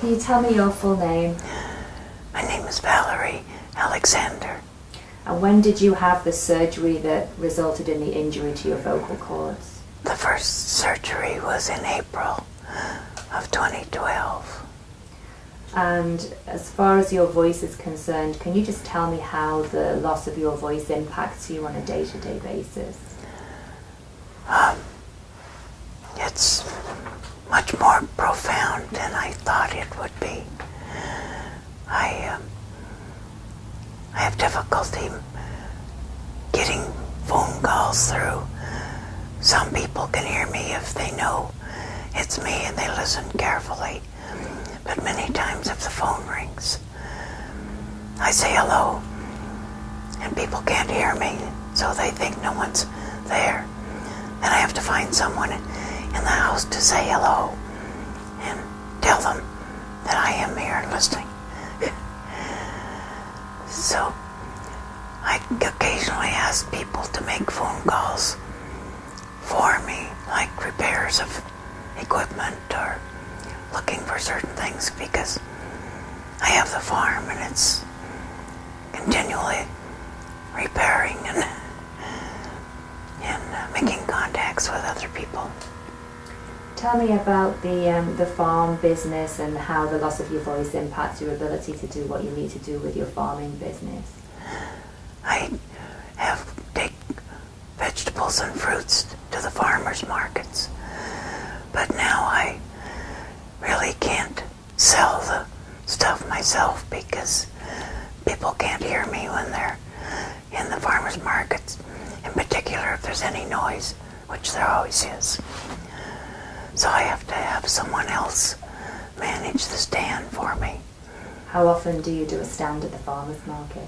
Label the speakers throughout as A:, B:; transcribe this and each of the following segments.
A: Can you tell me your full name?
B: My name is Valerie Alexander.
A: And when did you have the surgery that resulted in the injury to your vocal cords?
B: The first surgery was in April of 2012.
A: And as far as your voice is concerned, can you just tell me how the loss of your voice impacts you on a day-to-day basis?
B: It's much more profound than I thought it would be. I have difficulty getting phone calls through. Some people can hear me if they know it's me and they listen carefully. But many times if the phone rings, I say hello and people can't hear me, so they think no one's there. Then I have to find someone in the house to say hello and tell them that I am here and listening. So I occasionally ask people to make phone calls for me, like repairs of equipment or looking for certain things, because I have the farm and it's continually repairing and making contacts with other people.
A: Tell me about the farm business and how the loss of your voice impacts your ability to do what you need to do with your farming business.
B: I have take vegetables and fruits to the farmers markets, but now I really can't sell the stuff myself because people can't hear me when they're in the farmers markets, in particular if there's any noise, which there always is. So I have to have someone else manage the stand for me.
A: How often do you do a stand at the farmers market?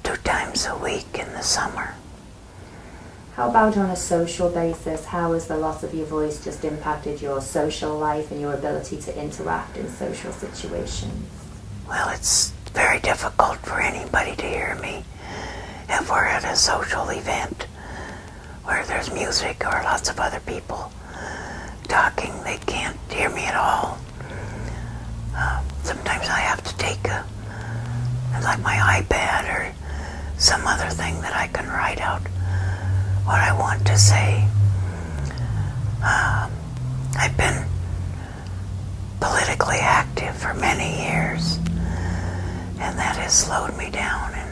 B: 2 times a week in the summer.
A: How about on a social basis? How has the loss of your voice just impacted your social life and your ability to interact in social situations?
B: Well, it's very difficult for anybody to hear me if we're at a social event where there's music or lots of other people talking. They can't hear me at all. Sometimes I have to take like my iPad or some other thing that I can write out what I want to say. I've been politically active for many years, and that has slowed me down in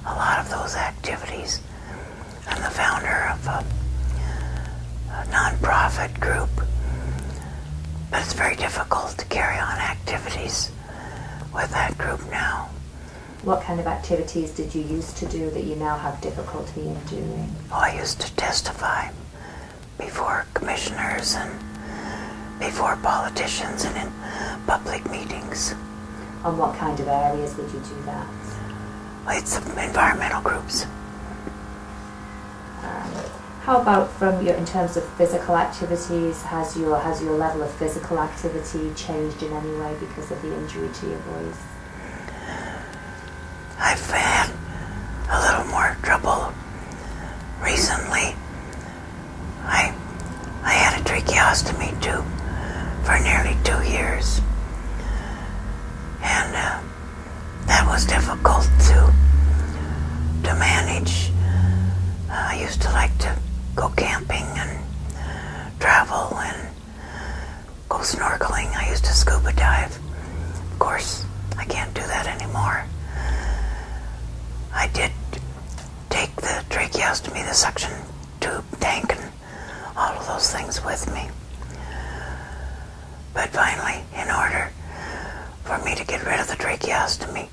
B: a lot of those activities. I'm the founder of a non-profit group, but it's very difficult to carry on activities with that group now.
A: What kind of activities did you used to do that you now have difficulty in doing?
B: Oh, I used to testify before commissioners and before politicians and in public meetings.
A: On what kind of areas would you do that?
B: Well, it's environmental groups.
A: How about in terms of physical activities? Has your level of physical activity changed in any way because of the injury to your voice?
B: I've had a little more trouble recently. I had a tracheostomy tube for nearly 2 years, and that was difficult to manage. I used to like to go camping and travel and go snorkeling. I used to scuba dive. Of course, I can't do that anymore. I did take the tracheostomy, the suction tube tank, and all of those things with me. But finally, in order for me to get rid of the tracheostomy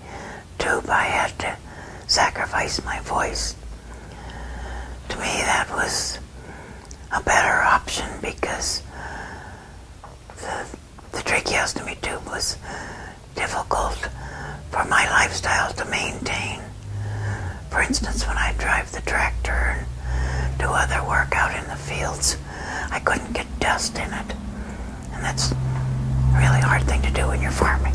B: tube, I had to sacrifice my voice. To me, that was a better option because the tracheostomy tube was difficult for my lifestyle to maintain. For instance, when I drive the tractor and do other work out in the fields, I couldn't get dust in it. And that's a really hard thing to do when you're farming.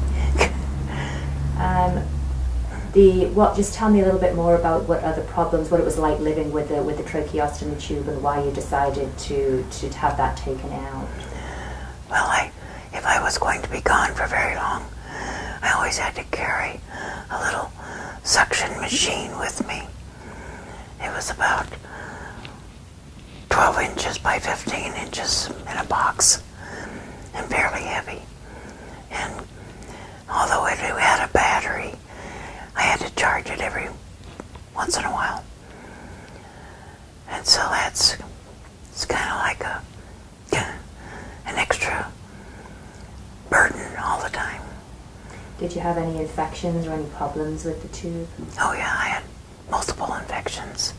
A: Just tell me a little bit more about what it was like living with the tracheostomy tube and why you decided to have that taken out.
B: Well, if I was going to be gone for very long, I always had to carry a little suction machine with me. It was about 12 inches by 15 inches in a box and fairly heavy. And although it had a battery, I had to charge it every once in a while. And so it's kind of like an extra burden all the time.
A: Did you have any infections or any problems with the tube?
B: Oh yeah, I had multiple infections.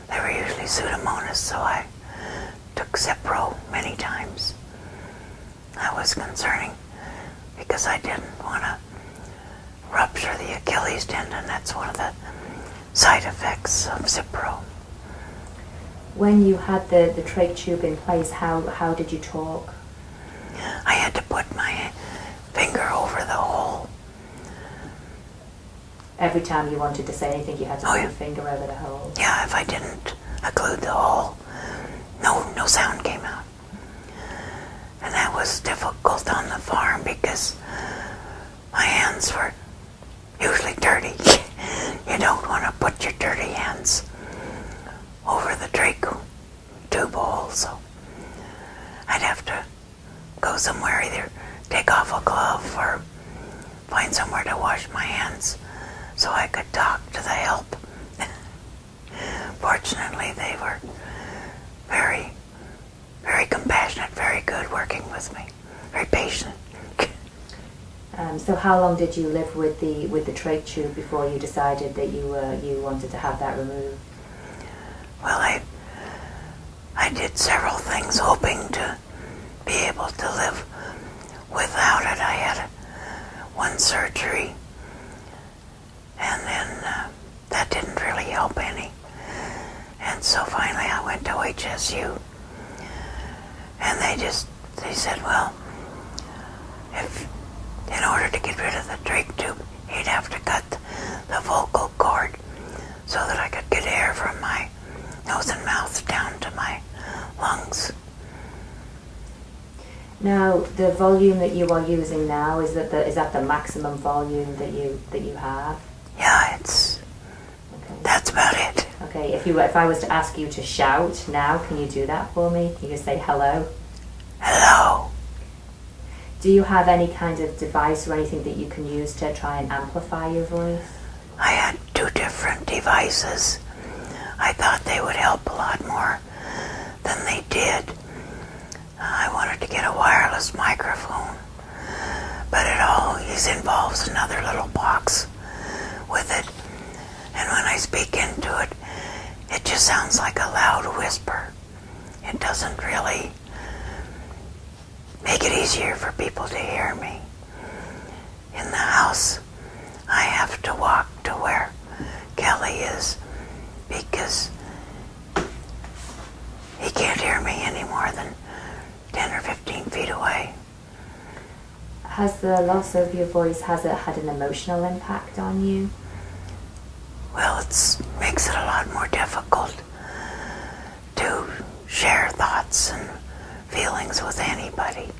B: They were usually Pseudomonas, so I took Cipro many times. That was concerning because I didn't want to rupture the Achilles tendon. That's one of the side effects of Cipro.
A: When you had the trach tube in place, how did you talk?
B: I had to put my finger over the hole.
A: Every time you wanted to say anything, you had to put your finger over the hole?
B: Yeah, if I didn't occlude the hole, no sound came out. And that was difficult on the farm because my hands were usually dirty. You don't want to put your dirty hands over the trach tube hole, so I'd have to go somewhere, either take off a glove or find somewhere to wash my hands so I could talk to the help. Fortunately, they were very, very compassionate, very good working with me, very patient.
A: So how long did you live with the trach tube before you decided that you wanted to have that removed?
B: Well, I did several things hoping to be able to live without it. I had one surgery, and then that didn't really help any. And so finally I went to HSU, and they said, well, if in order to get rid of the trach tube, he'd have to cut the vocal cord so that I could get air from my nose and mouth down to my lungs.
A: Now, the volume that you are using now, is that the maximum volume that you have?
B: Yeah,
A: okay.
B: That's about it.
A: Okay, if I was to ask you to shout now, can you do that for me? Can you just say hello?
B: Hello.
A: Do you have any kind of device or anything that you can use to try and amplify your voice?
B: I had 2 different devices. I thought they would help a lot more than they did. I wanted to get a wireless microphone, but it always involves another little box with it. And when I speak into it, it just sounds like a loud whisper. It doesn't really make it easier for people to hear me. In the house, I have to walk to where Kelly is because he can't hear me any more than 10 or 15 feet away.
A: Has the loss of your voice, has it had an emotional impact on you?
B: Well, it makes it a lot more difficult to share thoughts and feelings with anybody.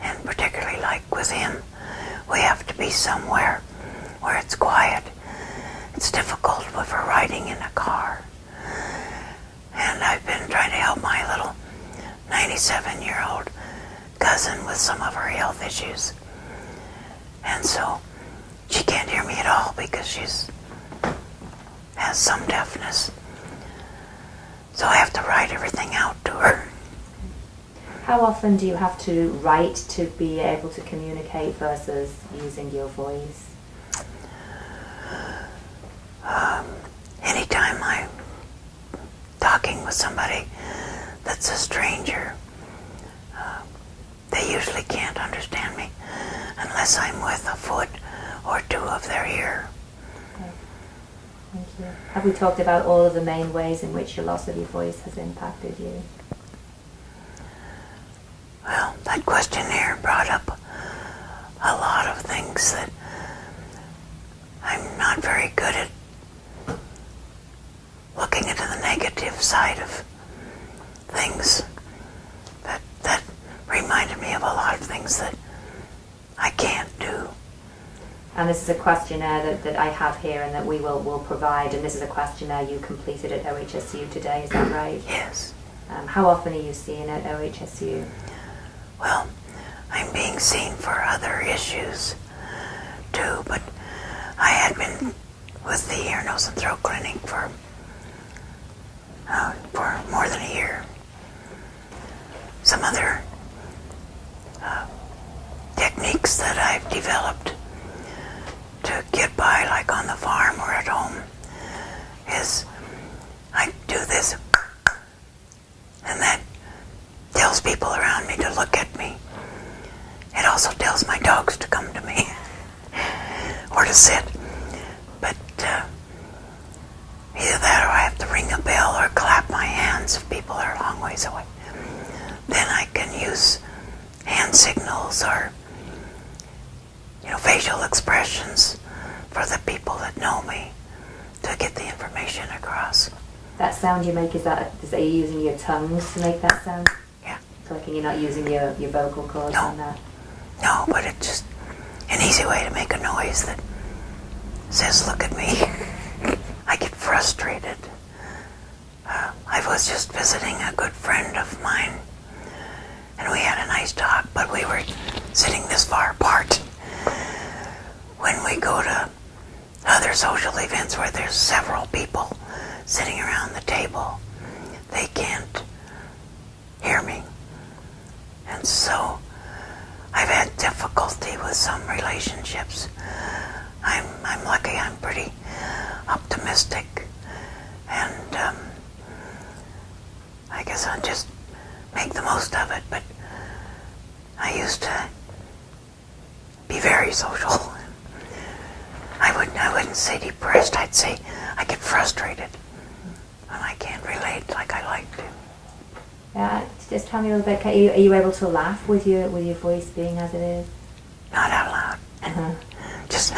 B: And particularly like with him, we have to be somewhere where it's quiet. It's difficult if we're riding in a car. And I've been trying to help my little 97-year-old cousin with some of her health issues. And so she can't hear me at all because she's has some deafness. So I have to write everything out to her.
A: How often do you have to write to be able to communicate versus using your voice?
B: Anytime I'm talking with somebody that's a stranger, they usually can't understand me unless I'm with a foot or 2 of their ear.
A: Okay. Thank you. Have we talked about all of the main ways in which your loss of your voice has impacted you?
B: Well, that questionnaire brought up a lot of things that I'm not very good at looking into the negative side of things. That reminded me of a lot of
A: And this is a questionnaire that I have here and that we will provide, and this is a questionnaire you completed at OHSU today, is that right?
B: Yes.
A: How often are you seen at OHSU?
B: Well, I'm being seen for other issues too, but I had been with the ear, nose, and throat clinic for more than a year. Some other techniques that I've developed to get by, like on the farm or at home, is I do this, and that tells people around me to look at me. It also tells my dogs to come to me or to sit. But either that or I have to ring a bell or clap my hands if people are a long ways away. Then I can use hand signals or facial expressions for the people that know me to get the information across.
A: That sound you make, is that you using your tongues to make that sound?
B: Yeah.
A: Like you're not using your vocal cords on that?
B: No, but it's just an easy way to make a noise that says, look at me. I get frustrated. I was just visiting a good friend of mine, and we had a nice talk, but we were sitting this far apart. When we go to other social events where there's several people sitting around the table, they can't hear me. And so I've had difficulty with some relationships. I'm lucky, I'm pretty optimistic, and I guess I'll just make the most of it, but I used to be very social. I wouldn't say depressed, I'd say I get frustrated when I can't relate like I like to.
A: Yeah, just tell me a little bit, are you able to laugh with your voice being as it is?
B: Not out loud.
A: Uh-huh.
B: Just